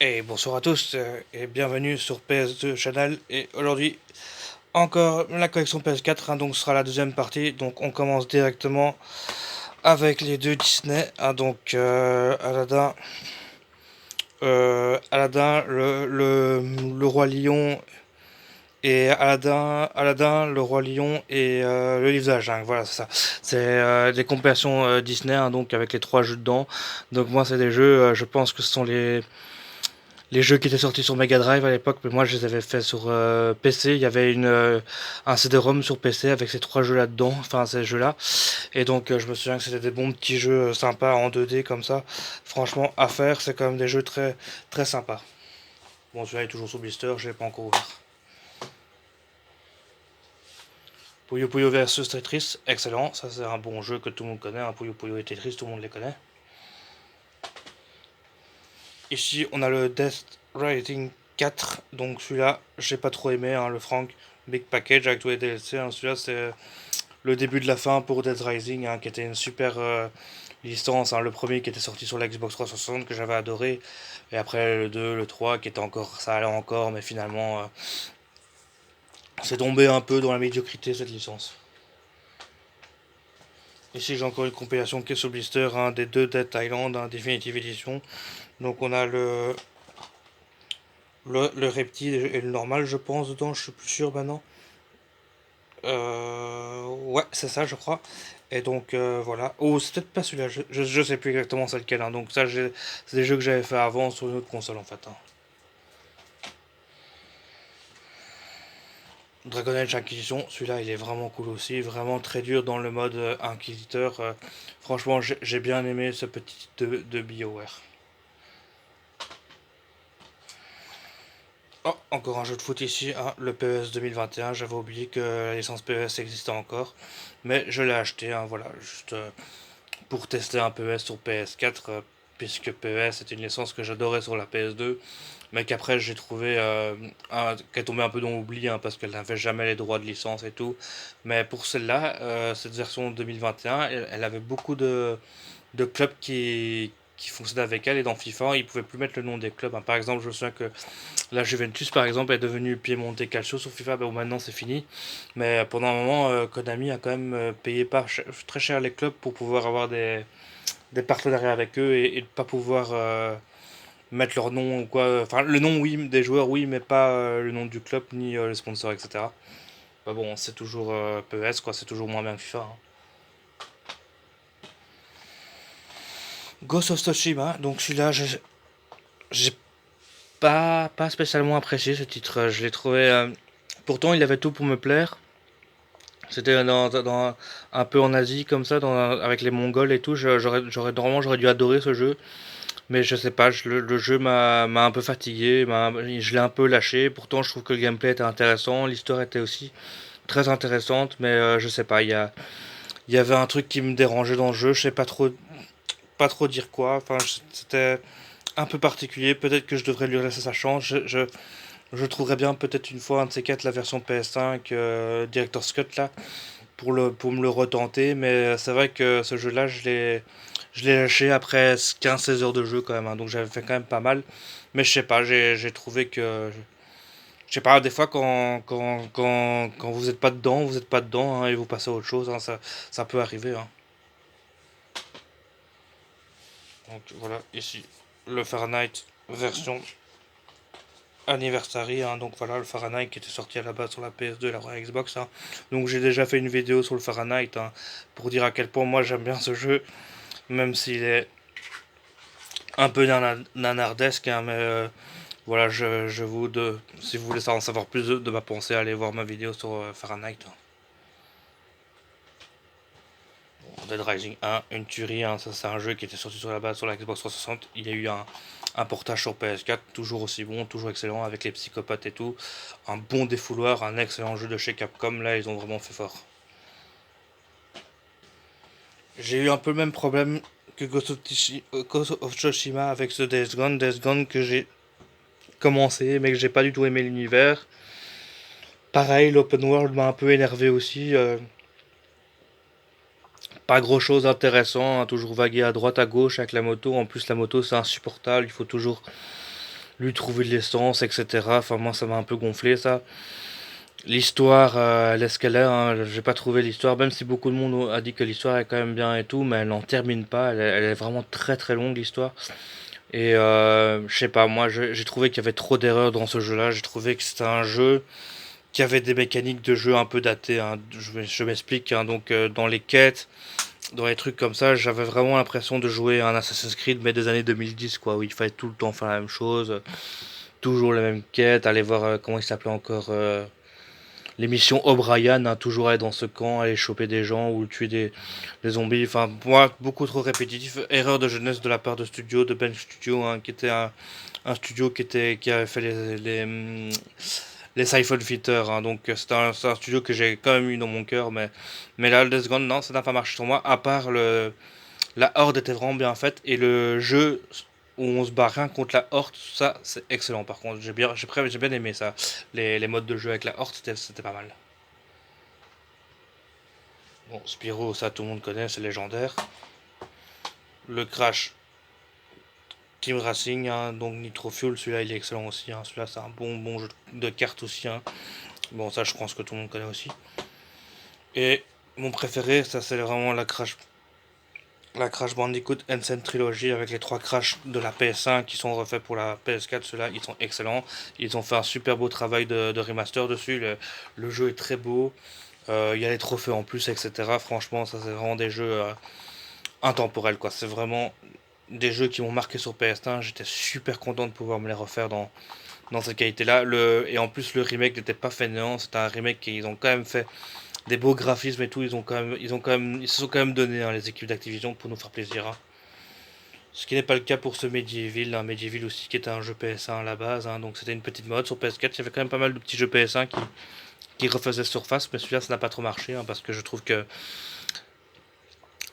Et bonsoir à tous et bienvenue sur PS2 Channel. Et aujourd'hui, encore la collection PS4, donc ce sera la deuxième partie. Donc on commence directement avec les deux Disney. Donc Aladdin le Roi Lion et Aladdin, le Roi Lion et le Livre de la Jungle. Voilà, c'est ça. C'est des compilations Disney, donc avec les trois jeux dedans. Donc moi, c'est des jeux, je pense que ce sont les jeux qui étaient sortis sur Mega Drive à l'époque, mais moi je les avais fait sur PC. Il y avait un CD-ROM sur PC avec ces trois jeux là-dedans, enfin ces jeux-là. Et donc je me souviens que c'était des bons petits jeux sympas en 2D comme ça. Franchement, à faire, c'est quand même des jeux très très sympas. Bon, celui-là est toujours sous blister, je l'ai pas encore ouvert. Puyo Puyo vs Tetris, excellent. Ça c'est un bon jeu que tout le monde connaît. Puyo Puyo et Tetris, tout le monde les connaît. Ici, on a le Death Rising 4. Donc celui-là, j'ai pas trop aimé, le Frank Big Package avec tous les DLC. Celui-là, c'est le début de la fin pour Death Rising, qui était une super licence. Le premier qui était sorti sur la Xbox 360 que j'avais adoré. Et après le 2, le 3 qui était encore, ça allait encore, mais finalement, c'est tombé un peu dans la médiocrité cette licence. Ici, j'ai encore une compilation qui est sur blister, des deux Dead Island, Definitive Edition. Donc on a le reptile et le normal, je pense, dedans, je suis plus sûr maintenant. Ouais, c'est ça, je crois. Et donc voilà. Oh, c'est peut-être pas celui-là, je sais plus exactement c'est lequel. Donc ça, c'est des jeux que j'avais fait avant sur une autre console en fait. Dragon Age Inquisition, celui-là il est vraiment cool aussi, vraiment très dur dans le mode inquisiteur. Franchement, j'ai bien aimé ce petit de BioWare. Oh, encore un jeu de foot ici, le PES 2021. J'avais oublié que la licence PES existait encore, mais je l'ai acheté, voilà, juste pour tester un PES sur PS4, puisque PES est une licence que j'adorais sur la PS2, mais qu'après j'ai trouvé qu'elle tombait un peu dans l'oubli, parce qu'elle n'avait jamais les droits de licence et tout. Mais pour celle-là, cette version 2021, elle avait beaucoup de clubs qui fonctionnaient avec elle, et dans FIFA, ils pouvaient plus mettre le nom des clubs. Par exemple, je me souviens que la Juventus, par exemple, est devenue Piemonte Calcio sur FIFA. Bon, maintenant c'est fini. Mais pendant un moment, Konami a quand même payé très cher les clubs pour pouvoir avoir des partenariats avec eux et de pas pouvoir mettre leur nom ou quoi. Enfin, le nom, oui, des joueurs, oui, mais pas le nom du club ni les sponsors, etc. Bah bon, c'est toujours PES, quoi. C'est toujours moins bien que FIFA. Ghost of Tsushima, donc celui-là, j'ai pas spécialement apprécié ce titre. Je l'ai trouvé. Pourtant, il avait tout pour me plaire. C'était un peu en Asie comme ça, avec les Mongols et tout. J'aurais dû adorer ce jeu, mais je sais pas. Le jeu m'a un peu fatigué, je l'ai un peu lâché. Pourtant, je trouve que le gameplay était intéressant, l'histoire était aussi très intéressante, mais je sais pas. Il y avait un truc qui me dérangeait dans le jeu. Je sais pas trop dire quoi. Enfin, c'était un peu particulier. Peut-être que je devrais lui laisser sa chance. Je trouverais bien peut-être une fois un de ces quatre la version PS5 Director's Cut là pour me le retenter, mais c'est vrai que ce jeu-là, je l'ai lâché après 15-16 heures de jeu quand même, donc j'avais fait quand même pas mal. Mais je sais pas, j'ai trouvé que. Je sais pas, des fois quand vous êtes pas dedans, vous êtes pas dedans, et vous passez à autre chose, ça peut arriver. Donc voilà, ici, le Fahrenheit version Anniversary, donc voilà, le Fahrenheit qui était sorti à la base sur la PS2 et la Xbox. Donc j'ai déjà fait une vidéo sur le Fahrenheit, pour dire à quel point moi j'aime bien ce jeu, même s'il est un peu nanardesque, mais voilà, si vous voulez en savoir plus de ma pensée, allez voir ma vidéo sur Fahrenheit. Dead Rising 1, une tuerie, ça c'est un jeu qui était sorti sur la base sur la Xbox 360. Il y a eu un portage sur PS4, toujours aussi bon, toujours excellent, avec les psychopathes et tout. Un bon défouloir, un excellent jeu de chez Capcom, là ils ont vraiment fait fort. J'ai eu un peu le même problème que Ghost of Tsushima avec ce Days Gone que j'ai commencé, mais que j'ai pas du tout aimé l'univers. Pareil, l'open world m'a un peu énervé aussi. Pas grand chose d'intéressant, toujours vaguer à droite à gauche avec la moto. En plus, la moto c'est insupportable, il faut toujours lui trouver de l'essence, etc. Enfin, moi, ça m'a un peu gonflé, ça. L'histoire, elle est ce qu'elle est, hein. J'ai pas trouvé l'histoire, même si beaucoup de monde a dit que l'histoire est quand même bien et tout, mais elle n'en termine pas. Elle est vraiment très très longue, l'histoire. Et je sais pas, moi, j'ai trouvé qu'il y avait trop d'erreurs dans ce jeu-là. J'ai trouvé que c'était un jeu qui avait des mécaniques de jeu un peu datées, hein. Je m'explique, hein. Donc, dans les quêtes, dans les trucs comme ça, j'avais vraiment l'impression de jouer à un Assassin's Creed, mais des années 2010, quoi, où il fallait tout le temps faire la même chose, toujours les mêmes quêtes, aller voir, comment il s'appelait encore, l'émission O'Brien, hein, toujours aller dans ce camp, aller choper des gens ou tuer des zombies. Enfin, moi, beaucoup trop répétitif. Erreur de jeunesse de la part de studio, de Bench Studio, hein, qui était un studio qui avait fait les Siphon Fitters, hein. Donc c'est un studio que j'ai quand même eu dans mon cœur, mais là, le Death Gone, non, ça n'a pas marché sur moi. À part la Horde était vraiment bien faite et le jeu où on se bat rien contre la Horde, ça c'est excellent. Par contre, j'ai bien aimé ça. Les modes de jeu avec la Horde, c'était pas mal. Bon, Spyro, ça tout le monde connaît, c'est légendaire. Le Crash Team Racing, hein, donc Nitro Fuel, celui-là il est excellent aussi, hein. Celui-là c'est un bon jeu de cartes aussi, hein. Bon, ça je pense que tout le monde connaît aussi. Et mon préféré, ça c'est vraiment la Crash Bandicoot Insane Trilogy avec les trois Crash de la PS1 qui sont refaits pour la PS4. Ceux-là, ils sont excellents. Ils ont fait un super beau travail de remaster dessus. Le jeu est très beau. Il y a les trophées en plus, etc. Franchement, ça c'est vraiment des jeux intemporels, quoi. C'est vraiment des jeux qui m'ont marqué sur PS1. J'étais super content de pouvoir me les refaire dans cette qualité-là. Et en plus, le remake n'était pas fainéant. C'était un remake qu'ils ont quand même fait des beaux graphismes et tout. Ils se sont quand même donné, hein, les équipes d'Activision pour nous faire plaisir, hein. Ce qui n'est pas le cas pour ce Medieval, un Medieval aussi qui était un jeu PS1 à la base, hein. Donc c'était une petite mode sur PS4. Il y avait quand même pas mal de petits jeux PS1 qui refaisaient surface, mais celui-là ça n'a pas trop marché, hein, parce que je trouve que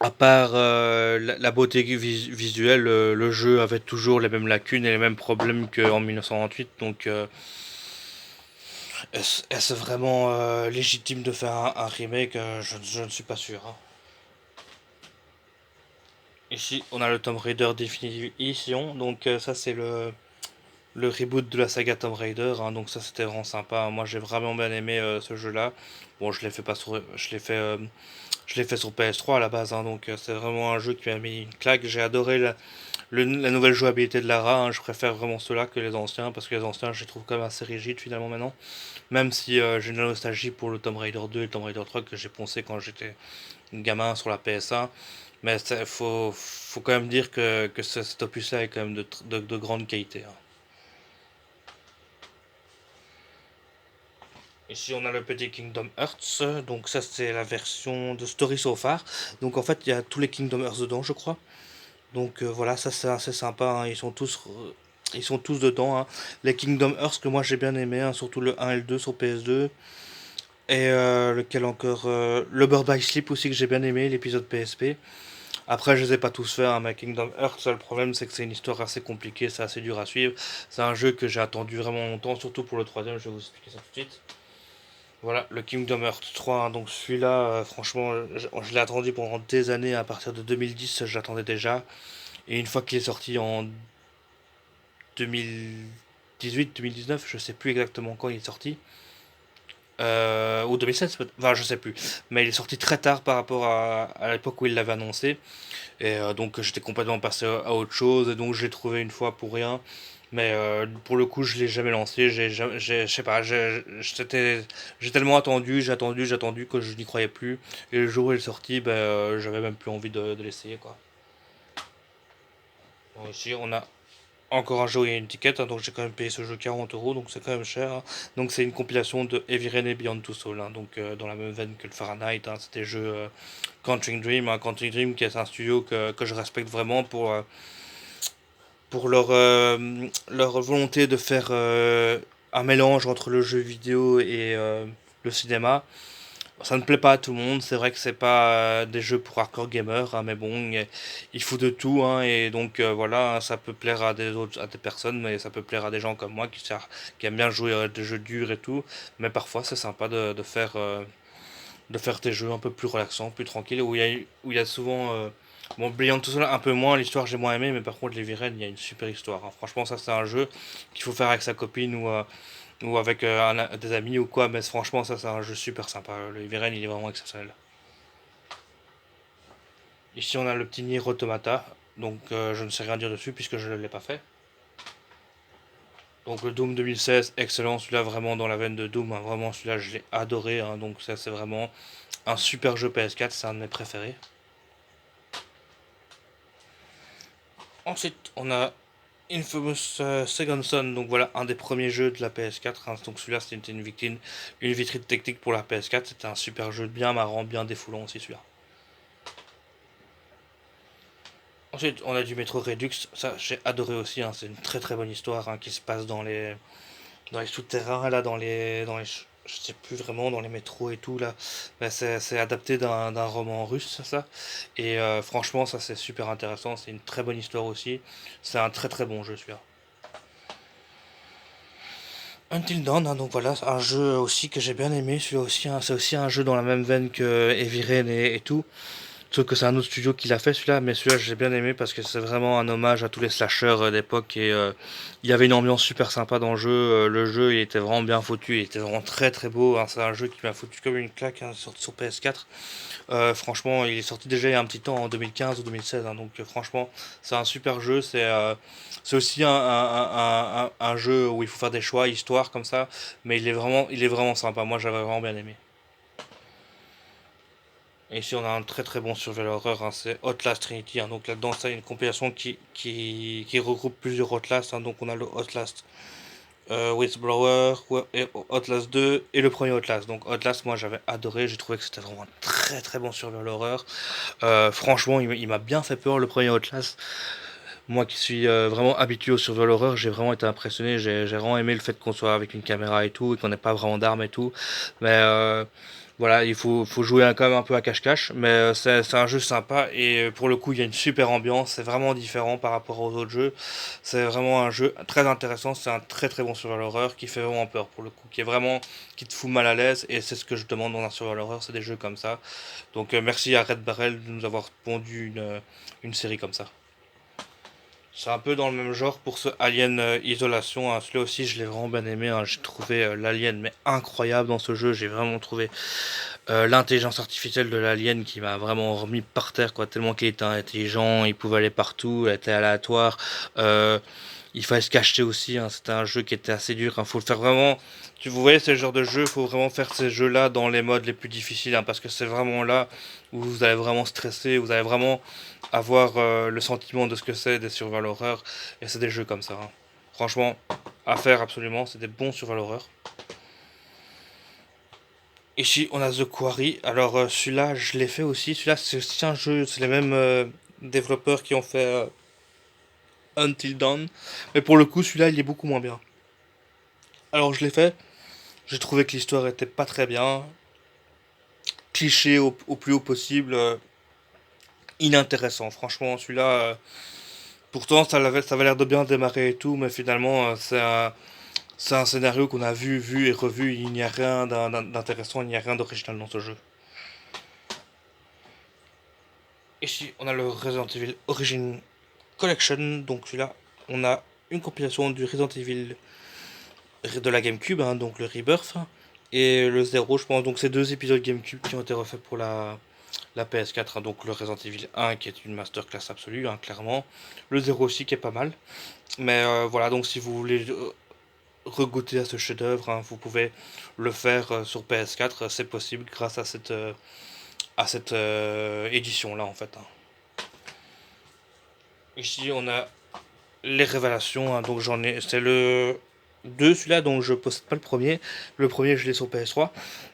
à part la beauté visuelle, le jeu avait toujours les mêmes lacunes et les mêmes problèmes qu'en 1928. Donc est-ce vraiment légitime de faire un remake? Je ne suis pas sûr, hein. Ici, on a le Tomb Raider Definitive Edition. Donc ça, c'est le reboot de la saga Tomb Raider, hein. Donc ça, c'était vraiment sympa. Moi, j'ai vraiment bien aimé ce jeu-là. Bon, je l'ai fait pas sur, je l'ai fait sur PS3 à la base, hein. Donc c'est vraiment un jeu qui m'a mis une claque. J'ai adoré la nouvelle jouabilité de Lara, hein. Je préfère vraiment ceux-là que les anciens parce que les anciens, je les trouve quand même assez rigides finalement maintenant. Même si j'ai de la nostalgie pour le Tomb Raider 2 et le Tomb Raider 3 que j'ai poncé quand j'étais gamin sur la PS1. Mais il faut quand même dire que cet opus-là est quand même de grande qualité, hein. Ici, on a le petit Kingdom Hearts. Donc, ça, c'est la version de Story So Far. Donc, en fait, il y a tous les Kingdom Hearts dedans, je crois. Donc, voilà, ça, c'est assez sympa, hein. Ils sont tous dedans, hein. Les Kingdom Hearts que moi j'ai bien aimé, hein, surtout le 1 et le 2 sur PS2. Et lequel encore le Bird by Sleep aussi que j'ai bien aimé, l'épisode PSP. Après, je les ai pas tous faits, hein, mais Kingdom Hearts, le problème c'est que c'est une histoire assez compliquée, c'est assez dur à suivre. C'est un jeu que j'ai attendu vraiment longtemps, surtout pour le troisième, je vais vous expliquer ça tout de suite. Voilà, le Kingdom Hearts 3, hein, donc celui-là, franchement, je l'ai attendu pendant des années, à partir de 2010, j'attendais déjà. Et une fois qu'il est sorti en 2018, 2019, je sais plus exactement quand il est sorti, ou 2016, enfin je sais plus, mais il est sorti très tard par rapport à l'époque où il l'avait annoncé. Et donc j'étais complètement passé à autre chose, et donc je l'ai trouvé une fois pour rien. Mais pour le coup, je l'ai jamais lancé. Je sais pas, j'ai tellement attendu, j'ai attendu que je n'y croyais plus. Et le jour où il est sorti, ben, j'avais même plus envie de l'essayer, quoi. Bon, ici, on a encore un jeu où il y a une étiquette, hein, donc j'ai quand même payé ce jeu 40 euros, donc c'est quand même cher, hein. Donc c'est une compilation de Heavy Rain et Beyond Two Souls, hein, donc dans la même veine que le Fahrenheit, hein. C'était jeu Quantic Dream, hein, Quantic Dream qui est un studio que je respecte vraiment pour leur volonté de faire un mélange entre le jeu vidéo et le cinéma. Ça ne plaît pas à tout le monde, c'est vrai que c'est pas des jeux pour hardcore gamers, hein, mais bon, il faut de tout, hein, et donc voilà, hein, ça peut plaire à des personnes, mais ça peut plaire à des gens comme moi qui aiment bien jouer à des jeux durs et tout, mais parfois c'est sympa de faire des jeux un peu plus relaxants, plus tranquilles, où il y a souvent Bon, Beyond tout ça, un peu moins, l'histoire j'ai moins aimé, mais par contre, les Viren, il y a une super histoire, hein. Franchement, ça c'est un jeu qu'il faut faire avec sa copine ou avec des amis ou quoi, mais franchement, ça c'est un jeu super sympa. Le Viren, il est vraiment exceptionnel. Ici, on a le petit Nier Automata, donc je ne sais rien dire dessus puisque je ne l'ai pas fait. Donc le Doom 2016, excellent, celui-là vraiment dans la veine de Doom, hein. Vraiment celui-là je l'ai adoré, hein. Donc ça c'est vraiment un super jeu PS4, c'est un de mes préférés. Ensuite on a Infamous Second Son, donc voilà un des premiers jeux de la PS4, hein. Donc celui-là c'était une vitrine technique pour la PS4, c'était un super jeu bien marrant, bien défoulant aussi celui-là. Ensuite on a du Metro Redux, ça j'ai adoré aussi, hein. C'est une très très bonne histoire, hein, qui se passe dans les souterrains, là, je sais plus vraiment, dans les métros et tout, là. Ben, c'est adapté d'un roman russe, ça. Et franchement, ça, c'est super intéressant. C'est une très bonne histoire aussi. C'est un très très bon jeu, celui-là. Until Dawn, hein, donc voilà, un jeu aussi que j'ai bien aimé. Celui-là aussi, hein, c'est aussi un jeu dans la même veine que Heavy Rain et tout. Sauf que c'est un autre studio qui l'a fait celui-là, mais celui-là j'ai bien aimé parce que c'est vraiment un hommage à tous les slashers d'époque et il y avait une ambiance super sympa dans le jeu. Le jeu il était vraiment bien foutu, il était vraiment très très beau, hein. C'est un jeu qui m'a foutu comme une claque, hein, sur PS4. Franchement, il est sorti déjà il y a un petit temps en 2015 ou 2016, hein, donc franchement c'est un super jeu. C'est aussi un jeu où il faut faire des choix, histoire comme ça, mais il est vraiment sympa. Moi j'avais vraiment bien aimé. Et ici, on a un très très bon survival horror, hein, c'est Outlast Trinity, hein. Donc là-dedans, ça, il y a une compilation qui regroupe plusieurs Outlast, hein. Donc on a le Outlast Whistleblower, et Outlast 2 et le premier Outlast. Donc Outlast, moi j'avais adoré, j'ai trouvé que c'était vraiment un très très bon survival horror. Franchement, il m'a bien fait peur le premier Outlast. Moi qui suis vraiment habitué au survival horror, j'ai vraiment été impressionné. J'ai vraiment aimé le fait qu'on soit avec une caméra et tout, et qu'on n'ait pas vraiment d'armes et tout. Mais voilà, faut jouer quand même un peu à cache-cache. Mais c'est un jeu sympa, et pour le coup, il y a une super ambiance. C'est vraiment différent par rapport aux autres jeux. C'est vraiment un jeu très intéressant. C'est un très très bon survival horror qui fait vraiment peur pour le coup, qui te fout mal à l'aise. Et c'est ce que je demande dans un survival horror, c'est des jeux comme ça. Donc merci à Red Barrel de nous avoir pondu une série comme ça. C'est un peu dans le même genre pour ce Alien Isolation, hein. Celui-là aussi, je l'ai vraiment bien aimé, hein. J'ai trouvé l'Alien mais incroyable dans ce jeu. J'ai vraiment trouvé l'intelligence artificielle de l'Alien qui m'a vraiment remis par terre, quoi. Tellement qu'il était intelligent, il pouvait aller partout, il était aléatoire. Euh, il fallait se cacher aussi, hein. C'était un jeu qui était assez dur, hein. Faut le faire vraiment. Vous voyez, c'est le genre de jeu, il faut vraiment faire ces jeux-là dans les modes les plus difficiles, hein, parce que c'est vraiment là où vous allez vraiment stresser, vous allez vraiment avoir le sentiment de ce que c'est des survival horror, et c'est des jeux comme ça, hein. Franchement, à faire absolument, c'est des bons survival horror. Ici, on a The Quarry. Alors, celui-là, je l'ai fait aussi. Celui-là, c'est aussi un jeu, c'est les mêmes développeurs qui ont fait Until Dawn. Mais pour le coup, celui-là, il est beaucoup moins bien. Alors, je l'ai fait. J'ai trouvé que l'histoire était pas très bien. Cliché au plus haut possible. Inintéressant. Franchement, celui-là. Pourtant, ça avait l'air de bien démarrer et tout. Mais finalement, c'est un scénario qu'on a vu et revu. Il n'y a rien d'intéressant. Il n'y a rien d'original dans ce jeu. Ici, on a le Resident Evil Origin Collection. Donc, celui-là, on a une compilation du Resident Evil de la GameCube, hein, donc le Rebirth, et le 0, je pense. Donc, c'est deux épisodes GameCube qui ont été refaits pour la PS4, hein. Donc, le Resident Evil 1 qui est une masterclass absolue, hein, clairement. Le 0 aussi qui est pas mal. Mais voilà, donc si vous voulez regoûter à ce chef-d'œuvre, hein, vous pouvez le faire sur PS4. C'est possible grâce à cette édition-là, en fait, hein. Ici, on a les révélations, hein. Donc c'est le 2 celui-là, donc je possède pas le premier. Le premier, je l'ai sur PS3.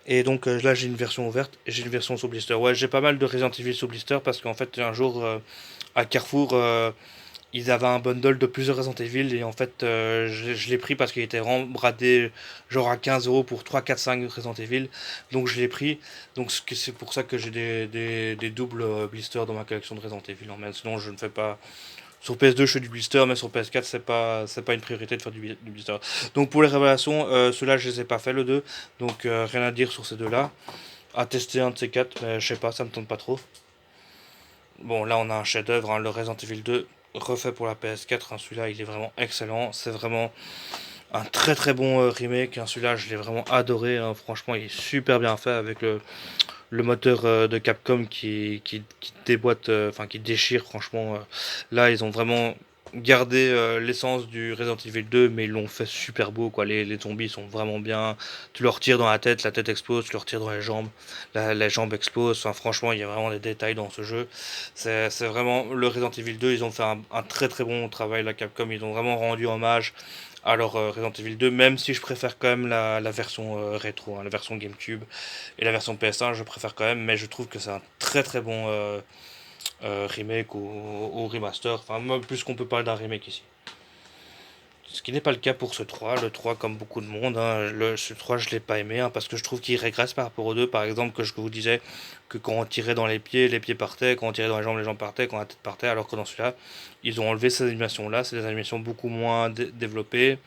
Et donc là, j'ai une version ouverte et j'ai une version sous blister. Ouais, j'ai pas mal de Resident Evil sous blister parce qu'en fait, un jour, à Carrefour, ils avaient un bundle de plusieurs Resident Evil et en fait, je l'ai pris parce qu'il était vraiment bradé genre à 15 € pour 3 4 5 Resident Evil. Donc je l'ai pris. Donc c'est pour ça que j'ai des doubles blisters dans ma collection de Resident Evil, hein. Mais sinon, je ne fais pas. Sur PS2, je fais du blister, mais sur PS4, c'est pas une priorité de faire du blister. Donc pour les révélations, ceux-là, je les ai pas fait, le 2. Donc rien à dire sur ces deux-là. À tester un de ces quatre, mais je sais pas, ça me tente pas trop. bon là on a un chef-d'œuvre, hein, le Resident Evil 2 refait pour la PS4, hein, celui-là il est vraiment excellent, c'est vraiment un très très bon remake, hein, celui-là je l'ai vraiment adoré, hein, franchement il est super bien fait avec le moteur de Capcom qui déboîte, enfin qui déchire franchement. Là ils ont vraiment gardé l'essence du Resident Evil 2 mais ils l'ont fait super beau quoi, les zombies sont vraiment bien, tu leur tires dans la tête explose, tu leur tires dans les jambes, les jambes explosent, enfin franchement il y a vraiment des détails dans ce jeu, c'est vraiment le Resident Evil 2, ils ont fait un très très bon travail, la Capcom, ils ont vraiment rendu hommage alors Resident Evil 2, même si je préfère quand même la version rétro, hein, la version GameCube et la version PS1, je préfère quand même, mais je trouve que c'est un très très bon remake ou remaster. Enfin, moi, plus qu'on peut parler d'un remake ici. Ce qui n'est pas le cas pour ce 3. Le 3, comme beaucoup de monde, hein, ce 3, je l'ai pas aimé, hein, parce que je trouve qu'il régresse par rapport au 2. Par exemple, que je vous disais que quand on tirait dans les pieds partaient, quand on tirait dans les jambes partaient, quand la tête partait, alors que dans celui-là, ils ont enlevé ces animations-là. C'est des animations beaucoup moins développées.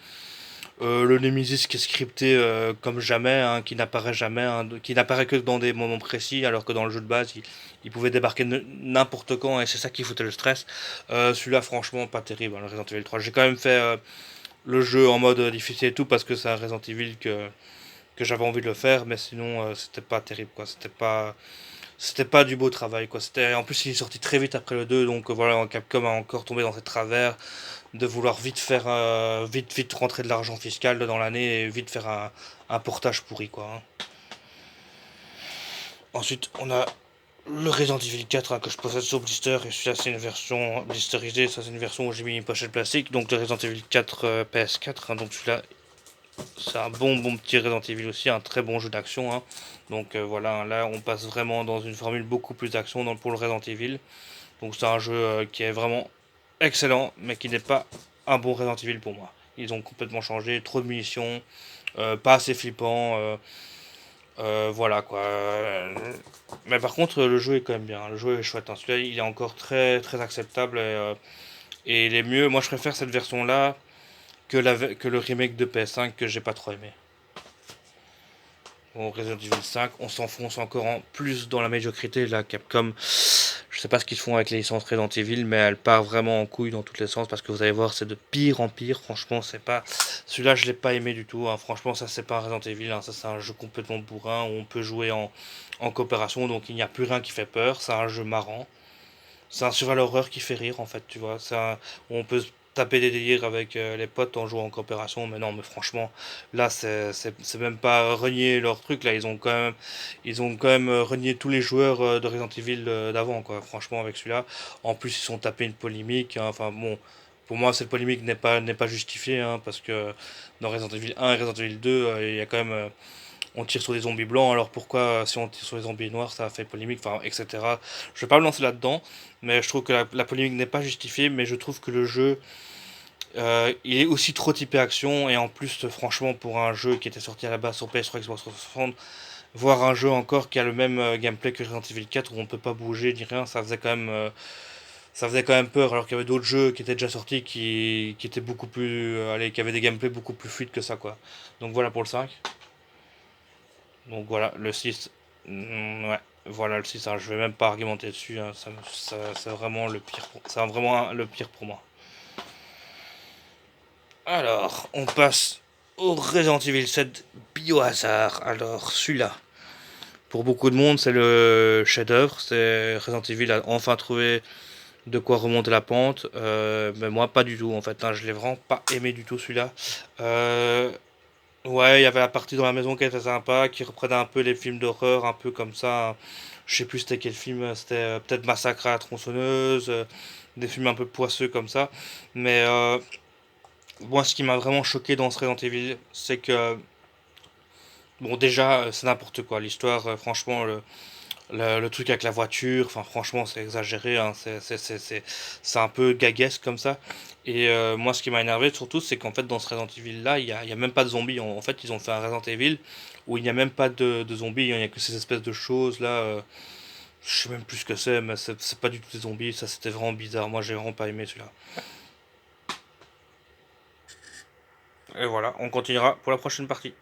Le Nemesis qui est scripté comme jamais, hein, qui n'apparaît jamais, hein, qui n'apparaît que dans des moments précis, alors que dans le jeu de base, il pouvait débarquer n'importe quand, et c'est ça qui foutait le stress. Celui-là, franchement, pas terrible, hein, le Resident Evil 3. J'ai quand même fait le jeu en mode difficile et tout, parce que c'est un Resident Evil que j'avais envie de le faire, mais sinon, c'était pas terrible, quoi. C'était pas du beau travail, quoi. En plus, il est sorti très vite après le 2, donc voilà, Capcom a encore tombé dans ses travers de vouloir vite faire vite rentrer de l'argent fiscal dans l'année et vite faire un portage pourri, quoi, hein. Ensuite on a le Resident Evil 4, hein, que je possède sur blister, et celui-là c'est une version blisterisée, ça c'est une version où j'ai mis une pochette plastique, donc le Resident Evil 4 PS4, hein, donc celui-là c'est un bon petit Resident Evil aussi, un très bon jeu d'action, hein. Donc voilà, là on passe vraiment dans une formule beaucoup plus d'action pour le Resident Evil, donc c'est un jeu qui est vraiment excellent, mais qui n'est pas un bon Resident Evil pour moi. Ils ont complètement changé, trop de munitions, pas assez flippant, voilà quoi. Mais par contre, le jeu est quand même bien, le jeu est chouette, hein. Celui-là, il est encore très très acceptable et il est mieux. Moi, je préfère cette version-là que le remake de PS5 que j'ai pas trop aimé. Bon, Resident Evil 5, on s'enfonce encore en plus dans la médiocrité. Là, Capcom, je sais pas ce qu'ils font avec les licences Resident Evil, mais elle part vraiment en couille dans tous les sens parce que vous allez voir, c'est de pire en pire. Franchement, c'est pas. Celui-là, je l'ai pas aimé du tout, hein. Franchement, ça, c'est pas un Resident Evil, hein. Ça, c'est un jeu complètement bourrin où on peut jouer en coopération, donc il n'y a plus rien qui fait peur. C'est un jeu marrant. C'est un survival horreur qui fait rire, en fait, tu vois. On peut taper des délires avec les potes en jouant en coopération, mais non, mais franchement, là, c'est même pas renier leur truc, là, ils ont quand même renié tous les joueurs de Resident Evil d'avant, quoi, franchement, avec celui-là. En plus, ils sont tapés une polémique, hein. Enfin, bon, pour moi, cette polémique n'est pas justifiée, hein, parce que dans Resident Evil 1 et Resident Evil 2, il y a quand même on tire sur des zombies blancs, alors pourquoi si on tire sur les zombies noirs ça a fait polémique, enfin etc. Je vais pas me lancer là-dedans, mais je trouve que la polémique n'est pas justifiée, mais je trouve que le jeu il est aussi trop typé action, et en plus franchement pour un jeu qui était sorti à la base sur PS3 Xbox 360, voir un jeu encore qui a le même gameplay que Resident Evil 4 où on peut pas bouger ni rien, ça faisait quand même peur, alors qu'il y avait d'autres jeux qui étaient déjà sortis qui étaient beaucoup plus allez, qui avaient des gameplays beaucoup plus fluides que ça, quoi. Donc voilà pour le 5. Donc voilà, le 6. Ouais, voilà le 6, hein, je vais même pas argumenter dessus, hein, c'est vraiment le pire. C'est vraiment le pire pour moi. Alors, on passe au Resident Evil 7 Biohazard. Alors, celui-là, pour beaucoup de monde, c'est le chef-d'œuvre. C'est Resident Evil a enfin trouvé de quoi remonter la pente. Mais moi, pas du tout en fait, hein, je l'ai vraiment pas aimé du tout celui-là. Euh, Ouais, il y avait la partie dans la maison qui était sympa, qui reprenait un peu les films d'horreur, un peu comme ça. Je sais plus c'était quel film, c'était peut-être Massacre à la tronçonneuse, des films un peu poisseux comme ça. Mais moi, ce qui m'a vraiment choqué dans ce Resident Evil, c'est que, bon, déjà, c'est n'importe quoi. L'histoire, franchement, le truc avec la voiture, enfin, franchement, c'est exagéré, hein, c'est un peu gaguesque comme ça. Et moi, ce qui m'a énervé surtout, c'est qu'en fait, dans ce Resident Evil là, il y a même pas de zombies. En fait, ils ont fait un Resident Evil où il n'y a même pas de zombies, il n'y a que ces espèces de choses là. Je sais même plus ce que c'est, mais c'est pas du tout des zombies. Ça, c'était vraiment bizarre. Moi, j'ai vraiment pas aimé celui-là. Et voilà, on continuera pour la prochaine partie.